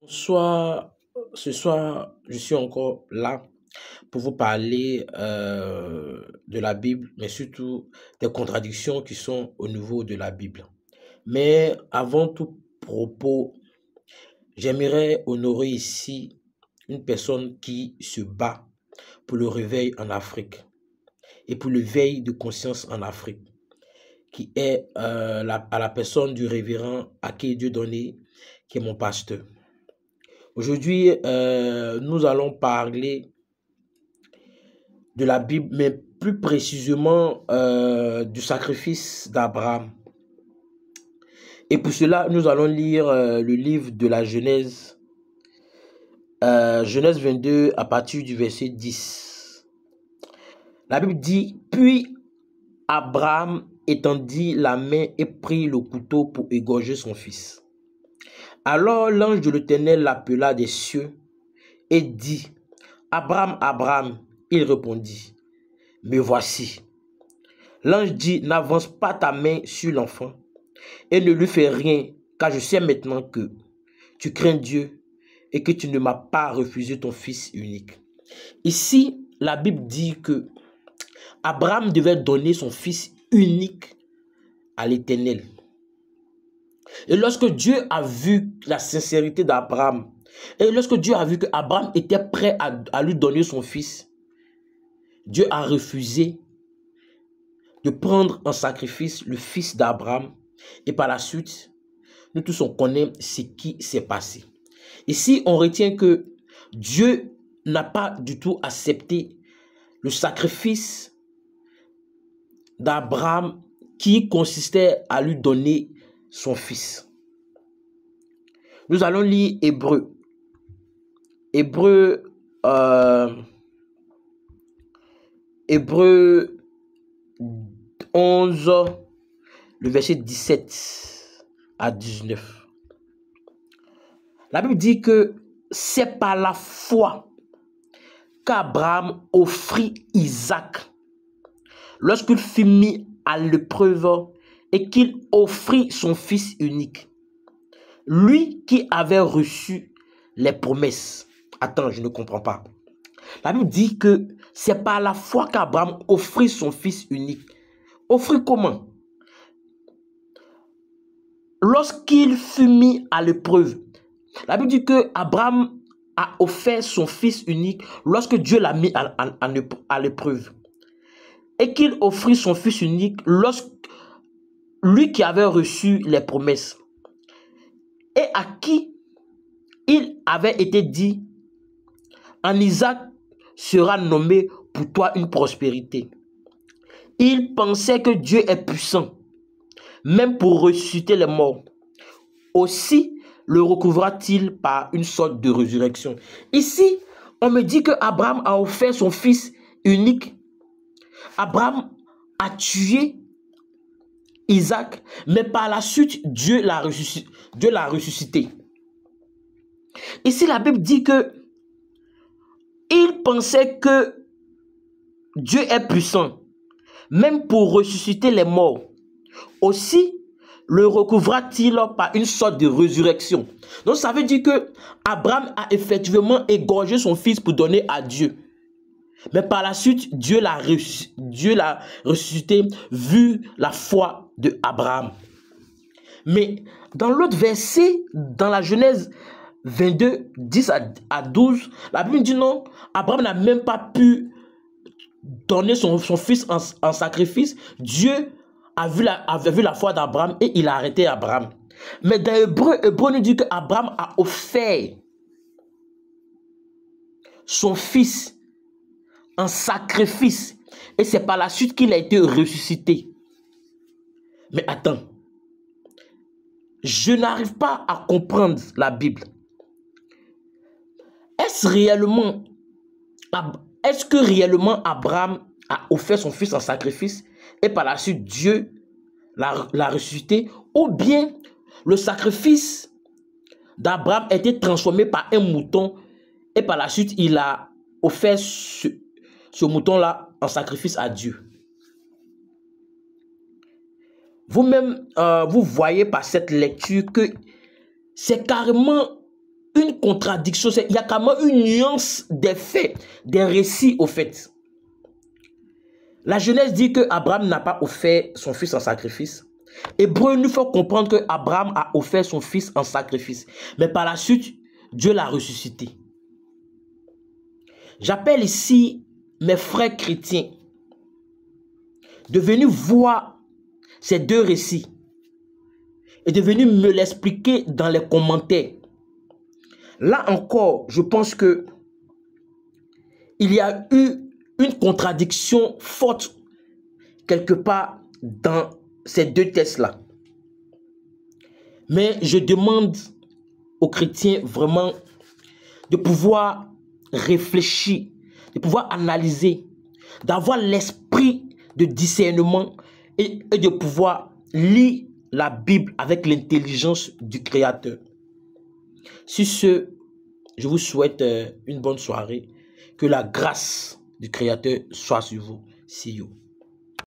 Bonsoir, ce soir, je suis encore là pour vous parler de la Bible, mais surtout des contradictions qui sont au niveau de la Bible. Mais avant tout propos, j'aimerais honorer ici une personne qui se bat pour le réveil en Afrique et pour l'éveil de conscience en Afrique, qui est à la personne du révérend Aké Dieudonné, qui est mon pasteur. Aujourd'hui, nous allons parler de la Bible, mais plus précisément du sacrifice d'Abraham. Et pour cela, nous allons lire le livre de la Genèse, Genèse 22 à partir du verset 10. La Bible dit, « Puis Abraham étendit la main et prit le couteau pour égorger son fils. Alors l'ange de l'Éternel l'appela des cieux et dit, « Abraham, Abraham. » Il répondit, « Me voici. » L'ange dit, « N'avance pas ta main sur l'enfant et ne lui fais rien, car je sais maintenant que tu crains Dieu et que tu ne m'as pas refusé ton fils unique. » Ici, la Bible dit que Abraham devait donner son fils unique à l'Éternel. Et lorsque Dieu a vu la sincérité d'Abraham, et lorsque Dieu a vu qu'Abraham était prêt à lui donner son fils, Dieu a refusé de prendre en sacrifice le fils d'Abraham. Et par la suite, nous tous on connaît ce qui s'est passé. Ici, on retient que Dieu n'a pas du tout accepté le sacrifice d'Abraham qui consistait à lui donner son fils. Nous allons lire Hébreu. Hébreu 11, le verset 17 à 19. La Bible dit que c'est par la foi qu'Abraham offrit Isaac lorsqu'il fut mis à l'épreuve et qu'il offrit son fils unique. Lui qui avait reçu les promesses. Attends, je ne comprends pas. La Bible dit que c'est par la foi qu'Abraham offrit son fils unique. Offrit comment? Lorsqu'il fut mis à l'épreuve. La Bible dit que Abraham a offert son fils unique lorsque Dieu l'a mis à l'épreuve. Et qu'il offrit son fils unique lorsque lui qui avait reçu les promesses. Et à qui il avait été dit, en Isaac sera nommé pour toi une prospérité. Il pensait que Dieu est puissant, même pour ressusciter les morts. Aussi le recouvra-t-il par une sorte de résurrection. Ici, on me dit que Abraham a offert son fils unique. Abraham a tué Isaac, mais par la suite, Dieu l'a ressuscité. Ici, la Bible dit que il pensait que Dieu est puissant, même pour ressusciter les morts. Aussi, le recouvra-t-il par une sorte de résurrection. Donc, ça veut dire que Abraham a effectivement égorgé son fils pour donner à Dieu. Mais par la suite, Dieu l'a ressuscité vu la foi de Abraham. Mais dans l'autre verset, dans la Genèse 22, 10 à 12, la Bible dit non, Abraham n'a même pas pu donner son fils en sacrifice. Dieu avait vu la foi d'Abraham et il a arrêté Abraham. Mais dans Hébreu nous dit qu'Abraham a offert son fils en sacrifice. Et c'est par la suite qu'il a été ressuscité. Mais attends. Je n'arrive pas à comprendre la Bible. Est-ce que réellement Abraham a offert son fils en sacrifice et par la suite Dieu l'a ressuscité, ou bien le sacrifice d'Abraham a été transformé par un mouton et par la suite il a offert ce mouton-là en sacrifice à Dieu? Vous-même, vous voyez par cette lecture que c'est carrément une contradiction, il y a quand même une nuance des faits, des récits au fait. La Genèse dit que Abraham n'a pas offert son fils en sacrifice. Hébreu nous faut comprendre que Abraham a offert son fils en sacrifice. Mais par la suite, Dieu l'a ressuscité. J'appelle ici mes frères chrétiens de venir voir ces deux récits et de venir me l'expliquer dans les commentaires. Là encore, je pense que il y a eu une contradiction forte quelque part dans ces deux textes-là. Mais je demande aux chrétiens vraiment de pouvoir réfléchir, de pouvoir analyser, d'avoir l'esprit de discernement et de pouvoir lire la Bible avec l'intelligence du Créateur. Sur ce, je vous souhaite une bonne soirée. Que la grâce du Créateur soit sur vous. See you.